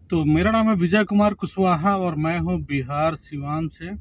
तो मेरा नाम है विजय कुमार कुशवाहा और मैं हूँ बिहार सिवान से।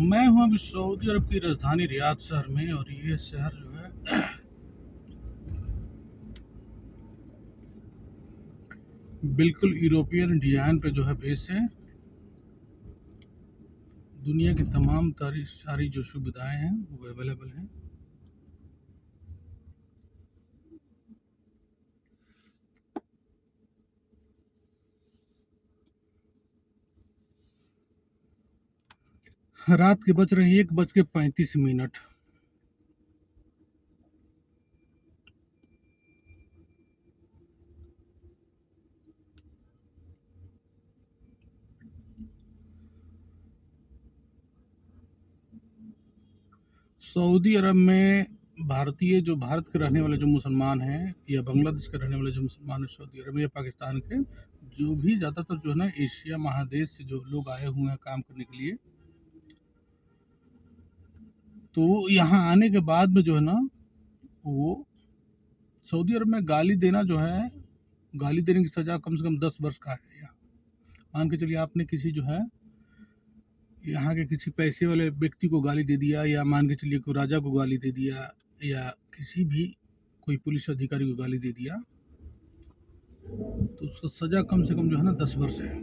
मैं हूँ अभी सऊदी अरब की राजधानी रियाद शहर में, और ये शहर जो है बिल्कुल यूरोपियन डिजाइन पे जो है बेस है। दुनिया की तमाम सारी जो सुविधाएं हैं वो अवेलेबल हैं। रात के बज रहे हैं 1:35। सऊदी अरब में भारत के रहने वाले जो मुसलमान हैं, या बांग्लादेश के रहने वाले जो मुसलमान हैं सऊदी अरब में, या पाकिस्तान के, जो भी ज़्यादातर जो है ना एशिया महादेश से जो लोग आए हुए हैं काम करने के लिए, तो यहाँ आने के बाद में जो है ना वो सऊदी अरब में गाली देना जो है गाली देने की सज़ा कम से कम 10 वर्ष का है। या मान के चलिए आपने किसी जो है यहाँ के किसी पैसे वाले व्यक्ति को गाली दे दिया, या मान के चलिए कोई राजा को गाली दे दिया, या किसी भी कोई पुलिस अधिकारी को गाली दे दिया, तो उसका सज़ा कम से कम जो है ना 10 वर्ष है।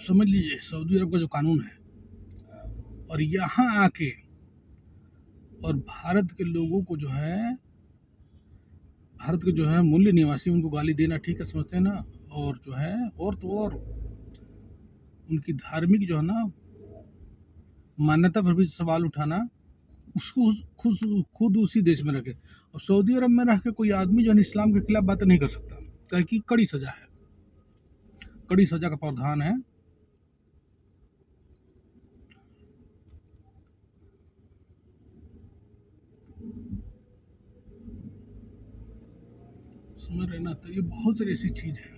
समझ लीजिए सऊदी अरब का जो कानून है, और यहाँ आके और भारत के लोगों को जो है, भारत के जो है मूल्य निवासी, उनको गाली देना ठीक है समझते हैं ना, और जो है और उनकी धार्मिक जो है ना मान्यता पर भी सवाल उठाना, उसको खुद उसी देश में रखे। और सऊदी अरब में रह के कोई आदमी जो है इस्लाम के खिलाफ बात नहीं कर सकता, क्योंकि कड़ी सजा है, कड़ी सजा का प्रावधान है। समझ रहे ना, तो ये बहुत सारी ऐसी चीज है।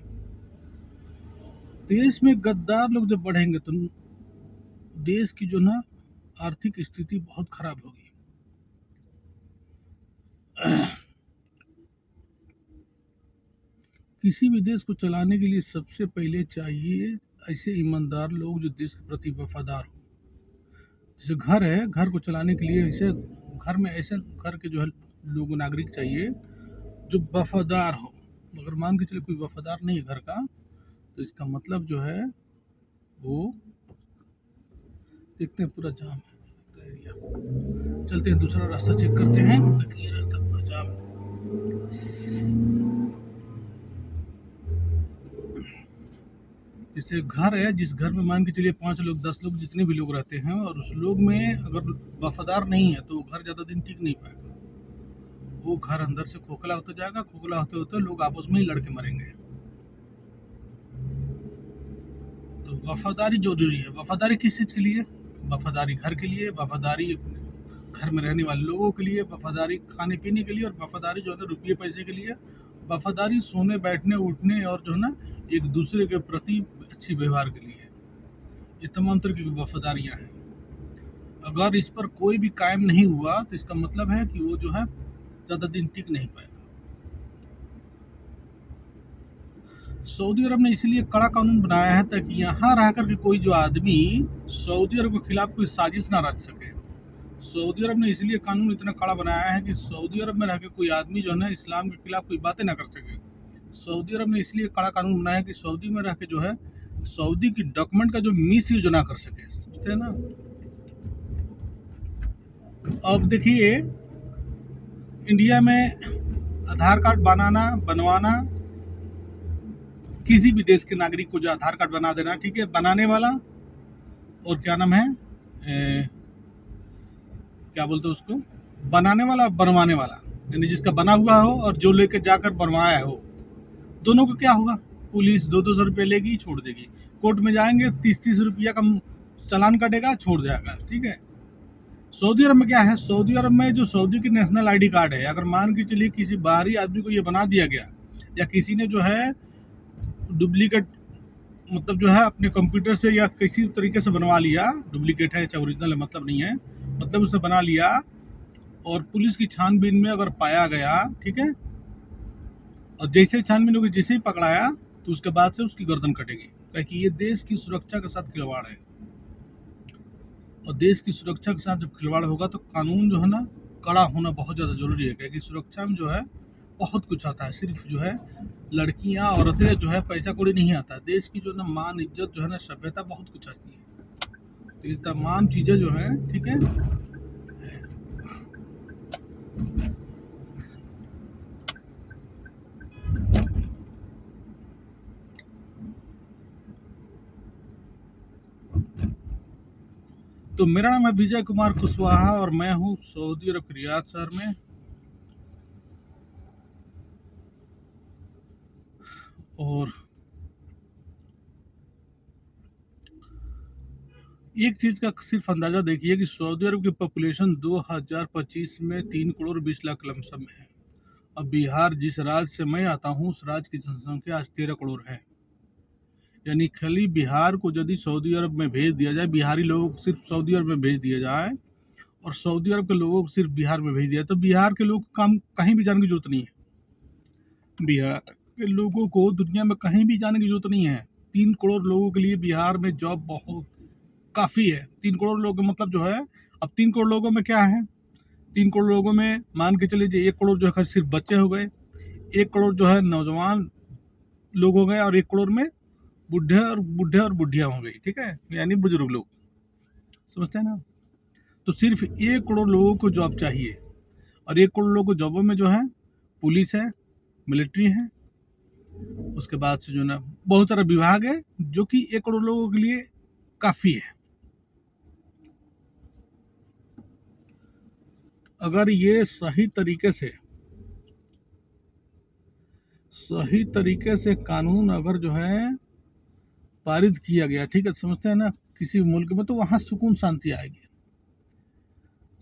देश में गद्दार लोग जब बढ़ेंगे तो देश की जो ना आर्थिक स्थिति बहुत खराब होगी। किसी भी देश को चलाने के लिए सबसे पहले चाहिए ऐसे ईमानदार लोग जो देश के प्रति वफादार हो। जैसे घर है, घर को चलाने के लिए ऐसे घर में ऐसे घर के जो है लोग नागरिक चाहिए जो वफादार हो। अगर मान के चले कोई वफादार नहीं है घर का, तो इसका मतलब जो है वो, देखते हैं पूरा जाम है एरिया, चलते हैं दूसरा रास्ता चेक करते हैं। देखिए रास्ता पूरा जाम है। जैसे घर है, जिस घर में मान के चलिए 5 लोग 10 लोग जितने भी लोग रहते हैं, और उस लोग में अगर वफादार नहीं है तो वो घर ज़्यादा दिन टिक नहीं पाएगा। वो घर अंदर से खोखला होता जाएगा, खोखला होते होते लोग आपस में ही लड़के मरेंगे। तो वफादारी जरूरी है। वफादारी किस चीज़ के लिए? वफादारी घर के लिए, वफादारी घर में रहने वाले लोगों के लिए, वफादारी खाने पीने के लिए, और वफादारी जो है ना रुपये पैसे के लिए, वफादारी सोने बैठने उठने और जो है ना एक दूसरे के प्रति अच्छी व्यवहार के लिए। ये तमाम तरह की वफादारियाँ हैं। अगर इस पर कोई भी कायम नहीं हुआ तो इसका मतलब है कि वो जो है ज़्यादा दिन टिक नहीं पाएगा। सऊदी अरब ने इसलिए कड़ा कानून बनाया है ताकि यहाँ रह कर के कोई जो आदमी सऊदी अरब के खिलाफ कोई साजिश ना रच सके। सऊदी अरब ने इसलिए कानून इतना कड़ा बनाया है कि सऊदी अरब में रह के कोई आदमी जो है ना इस्लाम के खिलाफ कोई बातें ना कर सके। सऊदी अरब ने इसलिए कड़ा कानून बनाया है कि सऊदी में रह के जो है सऊदी की डॉक्यूमेंट का जो मिस यूज ना कर सके। समझते हैं ना। अब देखिए इंडिया में आधार कार्ड बनवाना किसी भी देश के नागरिक को जो आधार कार्ड बना देना, ठीक है, बनाने वाला और क्या नाम है क्या बोलते हैं उसको, बनाने वाला बनवाने वाला, यानी जिसका बना हुआ हो और जो लेकर जाकर बनवाया हो, दोनों को क्या होगा, पुलिस 200 रुपये लेगी, छोड़ देगी। कोर्ट में जाएंगे 30 रुपया का चालान कटेगा, छोड़ जाएगा। ठीक है। सऊदी अरब में क्या है, सऊदी अरब में जो सऊदी की नेशनल आईडी कार्ड है, अगर मान के चलिए किसी बाहरी आदमी को ये बना दिया गया, या किसी ने जो है डुप्लीकेट मतलब जो है अपने कंप्यूटर से या किसी तरीके से बनवा लिया, डुप्लीकेट है चाहे ओरिजिनल है मतलब नहीं है, मतलब उससे बना लिया, और पुलिस की छानबीन में अगर पाया गया, ठीक है, और जैसे छानबीन होगी, जैसे ही पकड़ाया तो उसके बाद से उसकी गर्दन कटेगी, क्योंकि ये देश की सुरक्षा के साथ खिलवाड़ है। और देश की सुरक्षा के साथ जब खिलवाड़ होगा तो कानून जो है ना कड़ा होना बहुत ज़्यादा जरूरी है, क्योंकि सुरक्षा में जो है बहुत कुछ आता है। सिर्फ जो है लड़कियां औरतें जो है पैसा कौड़ी नहीं आता, देश की जो ना मान इज्जत जो है ना सभ्यता बहुत कुछ आती है। तो ये तमाम चीज़ें जो है, ठीक है, तो मेरा नाम है विजय कुमार कुशवाहा और मैं हूँ सऊदी अरब के रियाद शहर में। और एक चीज़ का सिर्फ अंदाज़ा देखिए कि सऊदी अरब की पॉपुलेशन 2025 में 3 करोड़ 20 लाख लमसम है। अब बिहार जिस राज्य से मैं आता हूँ उस राज्य की जनसंख्या आज 13 करोड़ है। यानी खाली बिहार को यदि सऊदी अरब में भेज दिया जाए, बिहारी लोगों को सिर्फ सऊदी अरब में भेज दिया जाए और सऊदी अरब के लोगों को सिर्फ बिहार में भेज दिया, तो बिहार के लोग काम कहीं भी जाने की जरूरत नहीं है। बिहार के लोगों को दुनिया में कहीं भी जाने की जरूरत नहीं है। 3 करोड़ लोगों के लिए बिहार में जॉब बहुत काफ़ी है। 3 करोड़ लोग मतलब जो है, अब 3 करोड़ लोगों में क्या है, 3 करोड़ लोगों में मान के चलिए 1 करोड़ जो है सिर्फ बच्चे हो गए, 1 करोड़ जो है नौजवान लोग हो गए, और 1 करोड़ में बूढ़े और बुढ़िया हो गई, ठीक है, यानी बुजुर्ग लोग, समझते हैं ना। तो सिर्फ 1 करोड़ लोगों को जॉब चाहिए, और 1 करोड़ लोगों को जॉबों में जो है पुलिस है, मिलिट्री है, उसके बाद से जो ना बहुत सारा विभाग है, जो कि 1 करोड़ लोगों के लिए काफ़ी है। अगर ये सही तरीके से कानून अगर जो है पारित किया गया, ठीक है, समझते हैं ना, किसी मुल्क में, तो वहाँ सुकून शांति आएगी।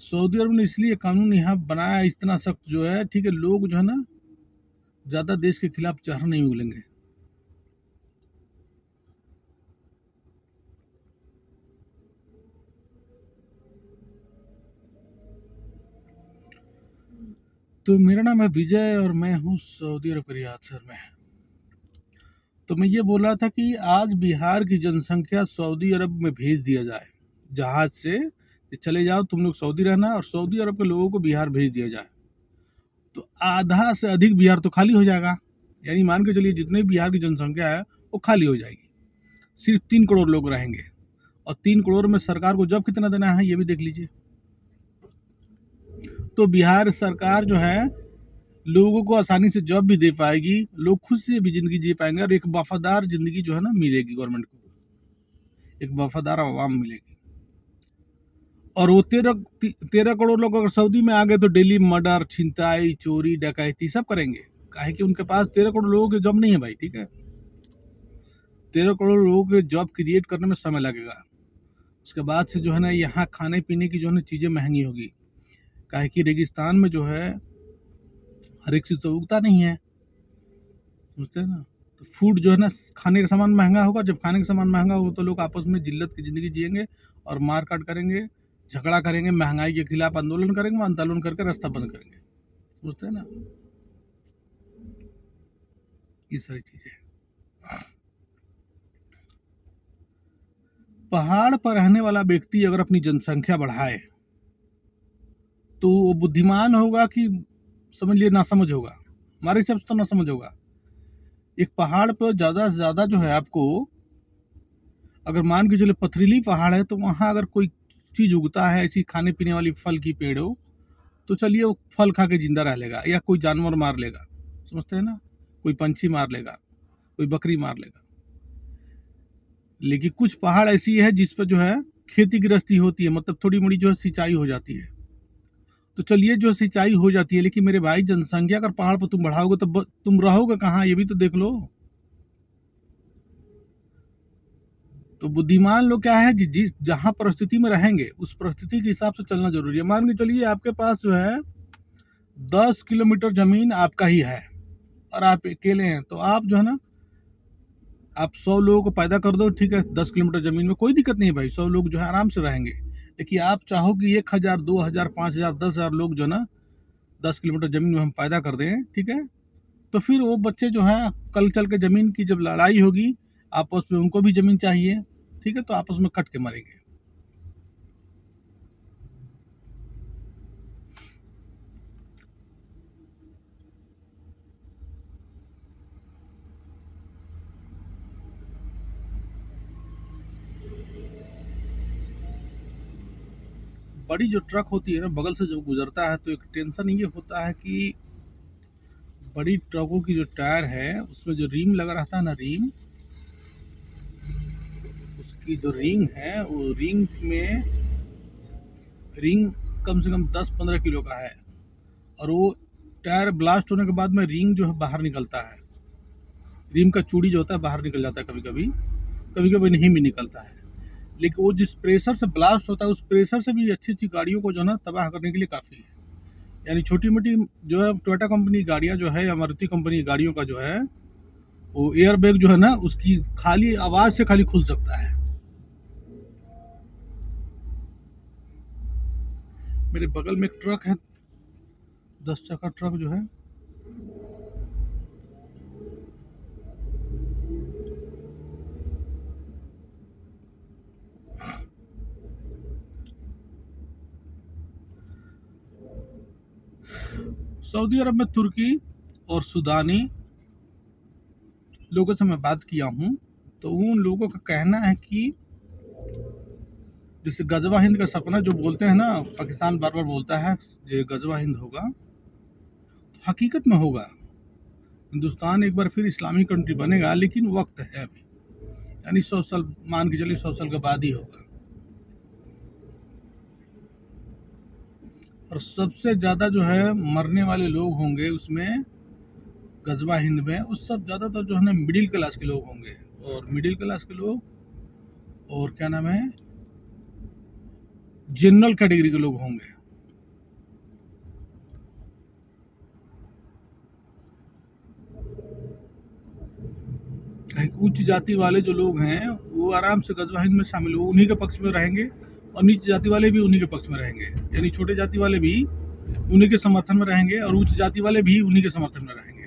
सऊदी अरब ने इसलिए कानून यहाँ बनाया इतना सख्त जो है, ठीक है, लोग जो है ना ज़्यादा देश के खिलाफ जहर नहीं उगलेंगे। तो मेरा नाम है विजय और मैं हूँ सऊदी अरब के रियाद शहर में। तो मैं ये बोल रहा था कि आज बिहार की जनसंख्या सऊदी अरब में भेज दिया जाए जहाज से, कि चले जाओ तुम लोग सऊदी रहना, और सऊदी अरब के लोगों को बिहार भेज दिया जाए, तो आधा से अधिक बिहार तो खाली हो जाएगा। यानी मान के चलिए जितने भी बिहार की जनसंख्या है वो खाली हो जाएगी, सिर्फ 3 करोड़ लोग रहेंगे, और 3 करोड़ में सरकार को जॉब कितना देना है ये भी देख लीजिए। तो बिहार सरकार जो है लोगों को आसानी से जॉब भी दे पाएगी, लोग खुद से भी जिंदगी जी पाएंगे, और एक वफादार जिंदगी जो है ना मिलेगी गवर्नमेंट को, एक वफादार आवाम मिलेगी। और वो 13 करोड़ लोग अगर सऊदी में आ गए तो डेली मर्डर, छिनताई, चोरी, डकैती सब करेंगे, काहे कि उनके पास 13 करोड़ लोगों के जॉब नहीं है भाई, ठीक है। 13 करोड़ लोगों के जॉब क्रिएट करने में समय लगेगा। उसके बाद से जो है ना यहाँ खाने पीने की जो है ना चीज़ें महंगी होगी, काहे कि रेगिस्तान में जो है हर एक चीज़ तो उगता नहीं है, समझते हैं ना। तो फूड जो है ना, खाने का सामान महंगा होगा, जब खाने का सामान महंगा होगा तो लोग आपस में जिल्लत की ज़िंदगी जिएंगे और मार काट करेंगे, झगड़ा करेंगे, महंगाई के खिलाफ आंदोलन करेंगे, आंदोलन करके रास्ता बंद करेंगे, समझते हैं ना, ये सारी चीज़ें। पहाड़ पर रहने वाला व्यक्ति अगर अपनी जनसंख्या बढ़ाए तो वो बुद्धिमान होगा कि समझ लिए ना समझ होगा, हमारे हिसाब से तो ना समझ होगा। एक पहाड़ पर ज़्यादा से ज़्यादा जो है आपको, अगर मान के चले पथरीली पहाड़ है तो वहाँ अगर कोई चीज़ उगता है ऐसी खाने पीने वाली फल की पेड़ हो, तो चलिए वो फल खा के जिंदा रह लेगा, या कोई जानवर मार लेगा, समझते हैं ना, कोई पंछी मार लेगा, कोई बकरी मार लेगा। लेकिन कुछ पहाड़ ऐसी है जिस पर जो है खेती गृहस्थी होती है, मतलब थोड़ी मोड़ी जो है सिंचाई हो जाती है, तो चलिए जो सिंचाई हो जाती है, लेकिन मेरे भाई जनसंख्या अगर पहाड़ पर तुम बढ़ाओगे तो तुम रहोगे कहाँ, ये भी तो देख लो। तो बुद्धिमान लोग क्या है, जिस जहाँ परिस्थिति में रहेंगे उस परिस्थिति के हिसाब से चलना जरूरी है। मान के चलिए आपके पास जो है 10 किलोमीटर जमीन आपका ही है और आप अकेले हैं, तो आप जो है ना, आप 100 लोगों को पैदा कर दो, ठीक है, 10 किलोमीटर जमीन में कोई दिक्कत नहीं है भाई, 100 लोग जो है आराम से रहेंगे। लेकिन आप चाहो कि 1,000, 2,000, 5,000, 10,000 लोग जो ना 10 किलोमीटर जमीन में हम पैदा कर दें, ठीक है, तो फिर वो बच्चे जो है कल चल के जमीन की जब लड़ाई होगी आपस में, उनको भी जमीन चाहिए, ठीक है, तो आपस में कट के मरेंगे। बड़ी जो ट्रक होती है ना, बगल से जब गुजरता है तो एक टेंशन ये होता है कि बड़ी ट्रकों की जो टायर है उसमें जो रिम लगा रहता है ना, रिम, उसकी जो रिंग है वो रिंग कम से कम 10-15 किलो का है, और वो टायर ब्लास्ट होने के बाद में रिंग जो है बाहर निकलता है, रिम का चूड़ी जो होता है बाहर निकल जाता है, कभी कभी, कभी कभी नहीं भी निकलता है। लेकिन वो जिस प्रेशर से ब्लास्ट होता है उस प्रेशर से भी अच्छी अच्छी गाड़ियों को जो है ना तबाह करने के लिए काफ़ी है। यानी छोटी मोटी जो है टोयोटा कंपनी की गाड़ियाँ जो है या मारुति कंपनी की गाड़ियों का जो है वो एयर बैग जो है ना उसकी खाली आवाज़ से खाली खुल सकता है। मेरे बगल में एक ट्रक है, 10 चक्का ट्रक जो है, सऊदी अरब में तुर्की और सूडानी लोगों से मैं बात किया हूँ, तो उन लोगों का कहना है कि जैसे गजवा हिंद का सपना जो बोलते हैं ना, पाकिस्तान बार बार बोलता है जो गजवा हिंद होगा, तो हकीकत में होगा। हिंदुस्तान एक बार फिर इस्लामिक कंट्री बनेगा, लेकिन वक्त है अभी, यानी 100 साल मान के चलिए, 100 साल के बाद ही होगा। और सबसे ज़्यादा जो है मरने वाले लोग होंगे उसमें, गजवा हिंद में, उस सब ज़्यादातर जो है ना मिडिल क्लास के लोग होंगे, और मिडिल क्लास के लोग और क्या नाम है, जनरल कैटेगरी के लोग होंगे। उच्च जाति वाले जो लोग हैं वो आराम से गजवा हिंद में शामिल हो, उन्हीं के पक्ष में रहेंगे, और नीच जाति वाले भी उन्हीं के पक्ष में रहेंगे, यानी छोटे जाति वाले भी उन्हीं के समर्थन में रहेंगे, और उच्च जाति वाले भी उन्हीं के समर्थन में रहेंगे।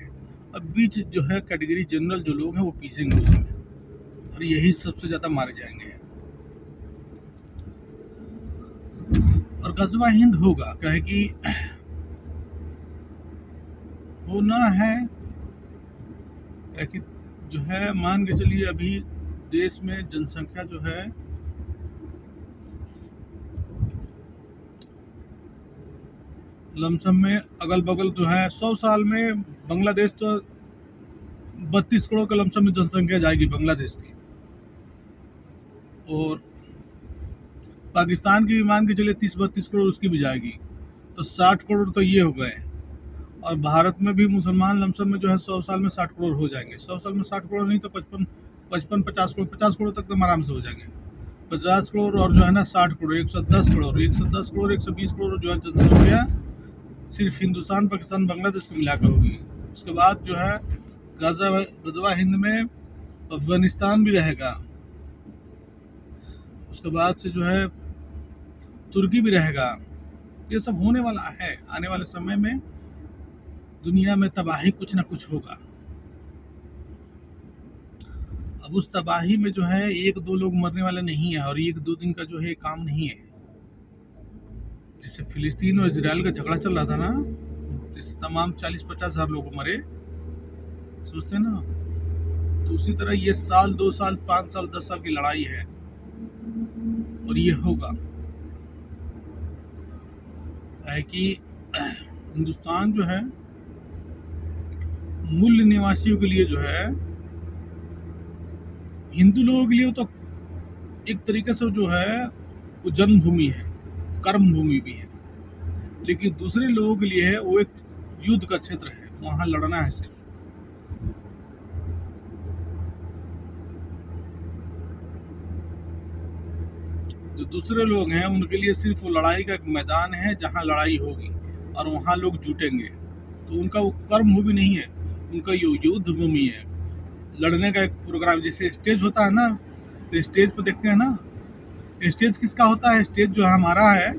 अब बीच जो है कैटेगरी जनरल जो लोग हैं वो पीछेंगे उसमें, और यही सबसे ज़्यादा मारे जाएंगे। और गजवा हिंद होगा, कहे कि होना है, कहे कि जो है मान के चलिए अभी देश में जनसंख्या जो है लमसम में अगल बगल जो है 100 साल में बांग्लादेश तो 32 करोड़ के लमसम में जनसंख्या जाएगी बांग्लादेश की, और पाकिस्तान की भी मान के चलिए 30-32 करोड़ उसकी भी जाएगी, तो 60 करोड़ तो ये हो गए। और भारत में भी मुसलमान लमसम में जो है 100 साल में 60 करोड़ हो जाएंगे। 100 साल में 60 करोड़ नहीं तो 50 करोड़ तक तो आराम से हो जाएंगे। 50 करोड़ और जो है ना 60 करोड़, 110 करोड़, 110 करोड़, 120 करोड़ जो है जनसंख्या सिर्फ हिंदुस्तान, पाकिस्तान, बांग्लादेश को मिलाकर होगी। उसके बाद जो है गजवा हिंद में अफगानिस्तान भी रहेगा, उसके बाद से जो है तुर्की भी रहेगा। ये सब होने वाला है, आने वाले समय में दुनिया में तबाही कुछ ना कुछ होगा। अब उस तबाही में जो है 1-2 लोग मरने वाले नहीं है, और 1-2 दिन का जो है काम नहीं है। जैसे फिलिस्तीन और इजराइल का झगड़ा चल रहा था ना, जिस तमाम 40-50 हज़ार लोग मरे, सोचते हैं ना, तो उसी तरह ये साल 2 साल 5 साल 10 साल की लड़ाई है, और ये होगा। है कि हिंदुस्तान जो है मूल निवासियों के लिए जो है, हिंदू लोगों के लिए तो एक तरीके से जो है वो जन्मभूमि है, कर्म भूमि भी है, लेकिन दूसरे लोगों के लिए है वो एक युद्ध का क्षेत्र है, वहां लड़ना है सिर्फ। जो दूसरे लोग हैं उनके लिए सिर्फ वो लड़ाई का एक मैदान है जहां लड़ाई होगी, और वहां लोग जुटेंगे, तो उनका वो कर्म भूमि नहीं है, उनका ये युद्ध भूमि है, लड़ने का एक प्रोग्राम। जैसे स्टेज होता है ना, तो स्टेज पर देखते हैं ना, स्टेज किसका होता है, स्टेज जो हमारा है,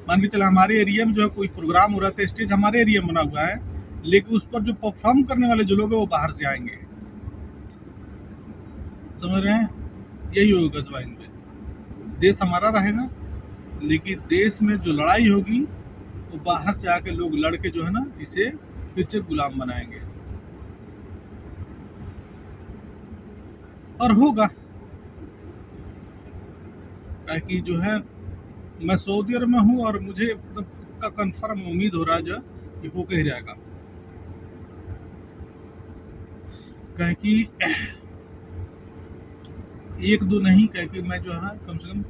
मान के चला हमारे एरिया में जो है कोई प्रोग्राम हो रहा है, तो स्टेज हमारे एरिया में बना हुआ है, लेकिन उस पर जो परफॉर्म करने वाले जो लोग हैं वो बाहर से आएंगे, समझ रहे हैं। यही होगा गजवा हिंद में, देश हमारा रहेगा, लेकिन देश में जो लड़ाई होगी वो बाहर से आके लोग लड़के जो है ना इसे फिर से गुलाम बनाएंगे, और होगा। कि जो है मैं सऊदी अरब में हूँ, और मुझे का कंफर्म उम्मीद हो रहा है जो ये हो के ही रहेगा। कहे कि 1-2 नहीं, कहे कि मैं जो है कम से कम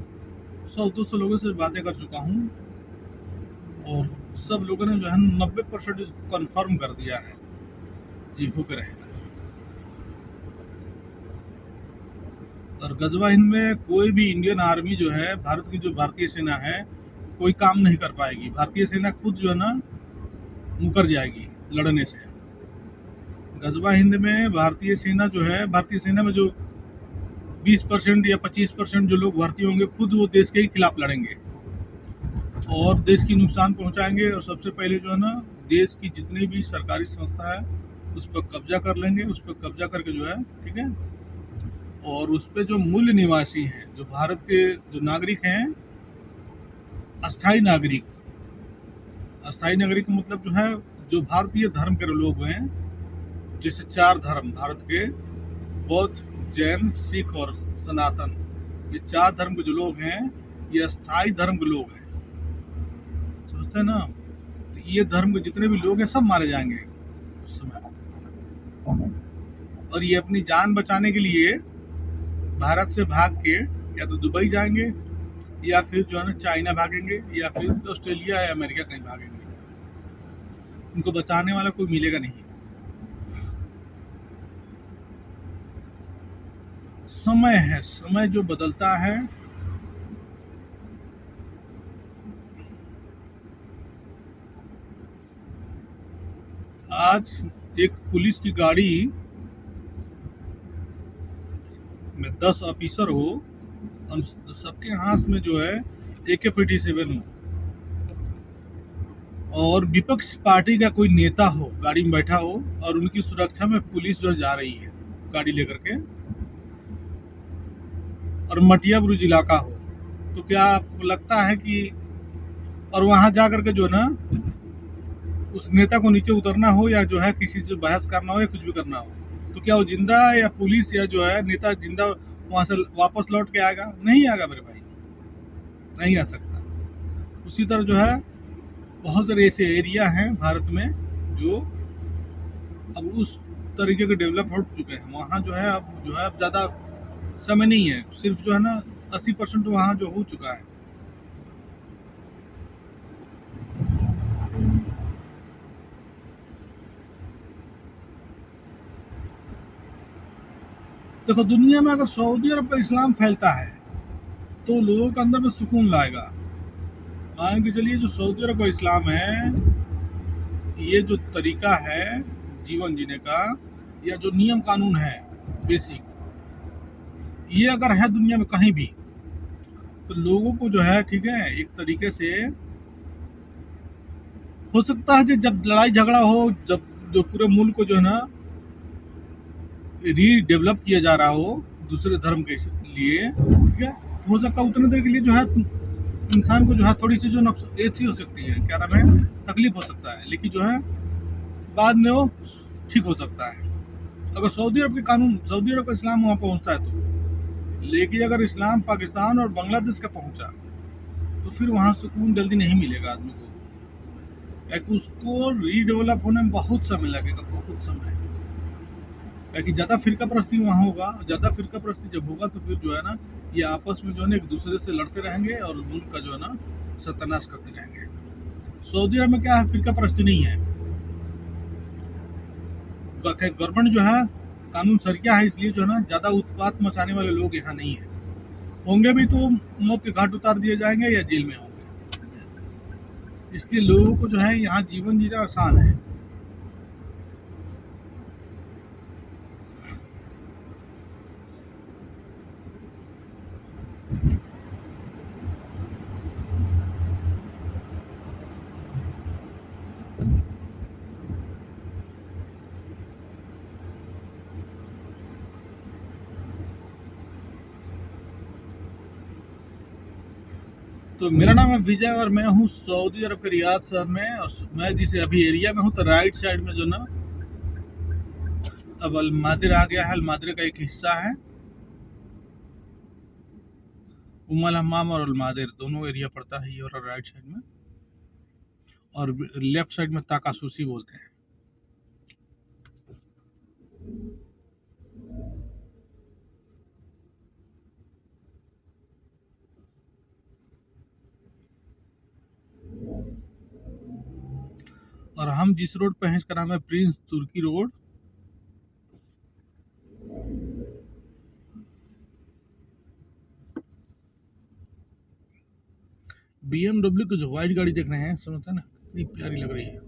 100-200 लोगों से बातें कर चुका हूँ, और सब लोगों ने जो है 90% इसको कंफर्म कर दिया है जी हो के रहेगा। और गजवा हिंद में कोई भी इंडियन आर्मी जो है, भारत की जो भारतीय सेना है, कोई काम नहीं कर पाएगी। भारतीय सेना खुद जो है ना मुकर जाएगी लड़ने से। गजवा हिंद में भारतीय सेना जो है, भारतीय सेना में जो 20% या 25% जो लोग भर्ती होंगे, खुद वो देश के ही खिलाफ लड़ेंगे और देश की नुकसान पहुंचाएंगे, और सबसे पहले जो है ना देश की जितनी भी सरकारी संस्था है उस पर कब्जा कर लेंगे, उस पर कब्जा करके जो है, ठीक है, और उस पर जो मूल निवासी हैं, जो भारत के जो नागरिक हैं, अस्थाई नागरिक, अस्थाई नागरिक मतलब जो है जो भारतीय धर्म के लोग हैं, जैसे 4 धर्म भारत के, बौद्ध, जैन, सिख और सनातन, ये 4 धर्म के जो लोग हैं, ये स्थायी धर्म के लोग हैं, समझते हैं ना। तो ये धर्म के जितने भी लोग हैं सब मारे जाएंगे उस समय, और ये अपनी जान बचाने के लिए भारत से भाग के या तो दुबई जाएंगे, या फिर जो है ना चाइना भागेंगे, या फिर ऑस्ट्रेलिया या अमेरिका कहीं भागेंगे। उनको बचाने वाला कोई मिलेगा नहीं। समय है, समय जो बदलता है। आज एक पुलिस की गाड़ी में 10 ऑफिसर हो और सबके हाथ में जो है AK-47 हो, और विपक्ष पार्टी का कोई नेता हो गाड़ी में बैठा हो, और उनकी सुरक्षा में पुलिस जो जा रही है गाड़ी लेकर के, और मटियाबुरुज इलाका हो, तो क्या आपको लगता है कि, और वहां जा करके जो ना उस नेता को नीचे उतरना हो, या जो है किसी से बहस करना हो, या कुछ भी करना हो, तो क्या वो जिंदा, या पुलिस या जो है नेता जिंदा वहां से वापस लौट के आएगा? नहीं आएगा मेरे भाई, नहीं आ सकता। उसी तरह जो है बहुत सारे ऐसे एरिया हैं भारत में जो अब उस तरीके के डेवलप हो चुके हैं। वहाँ जो है अब ज़्यादा समय नहीं है, सिर्फ जो है ना 80% वहाँ जो हो चुका है। देखो, दुनिया में अगर सऊदी अरब का इस्लाम फैलता है तो लोगों के अंदर में सुकून लाएगा। मान के चलिए, जो सऊदी अरब का इस्लाम है, ये जो तरीका है जीवन जीने का, या जो नियम कानून है बेसिक, ये अगर है दुनिया में कहीं भी, तो लोगों को जो है, ठीक है, एक तरीके से हो सकता है कि जब लड़ाई झगड़ा हो, जब जो पूरे मुल्क को जो है ना रीडेवलप किया जा रहा हो दूसरे धर्म के लिए, ठीक है, तो हो सकता है उतने देर के लिए जो है इंसान को जो है थोड़ी सी जो थी हो सकती है, क्या नाम है, तकलीफ हो सकता है, लेकिन जो है बाद में वो ठीक हो सकता है अगर सऊदी अरब के कानून, सऊदी अरब का इस्लाम वहाँ पहुँचता है तो। लेकिन अगर इस्लाम पाकिस्तान और बांग्लादेश का पहुँचा तो फिर वहाँ सुकून जल्दी नहीं मिलेगा आदमी को, क्योंकि उसको रीडेवलप होने में बहुत समय लगेगा, बहुत समय। क्योंकि ज़्यादा फिरका परस्ती वहाँ होगा, ज़्यादा फिरका परस्ती जब होगा तो फिर जो है ना ये आपस में जो है ना एक दूसरे से लड़ते रहेंगे और मुल्क का जो है ना सत्यानाश करते रहेंगे। सऊदी अरब में क्या है, फिरका परस्ती नहीं है, गवर्नमेंट जो है कानून सरिया है, इसलिए जो है ना ज़्यादा उत्पात मचाने वाले लोग यहाँ नहीं है। होंगे भी तो मौत के घाट उतार दिए जाएंगे या जेल में होंगे, इसलिए लोगों को जो है यहाँ जीवन जीना आसान है। तो मेरा नाम है विजय और मैं हूँ सऊदी अरब के रियाद शहर में, और मैं जिस अभी एरिया में हूँ तो राइट साइड में जो ना अब अलमादिर आ गया है, अलमादिर का एक हिस्सा है, उमल हमाम और अलमादिर दोनों एरिया पड़ता है ये, और राइट साइड में, और लेफ्ट साइड में ताकासुसी बोलते हैं। और हम जिस रोड पे हैं इसका नाम है प्रिंस तुर्की रोड। BMW की जो व्हाइट गाड़ी देख रहे हैं, समझते हैं ना कितनी प्यारी लग रही है।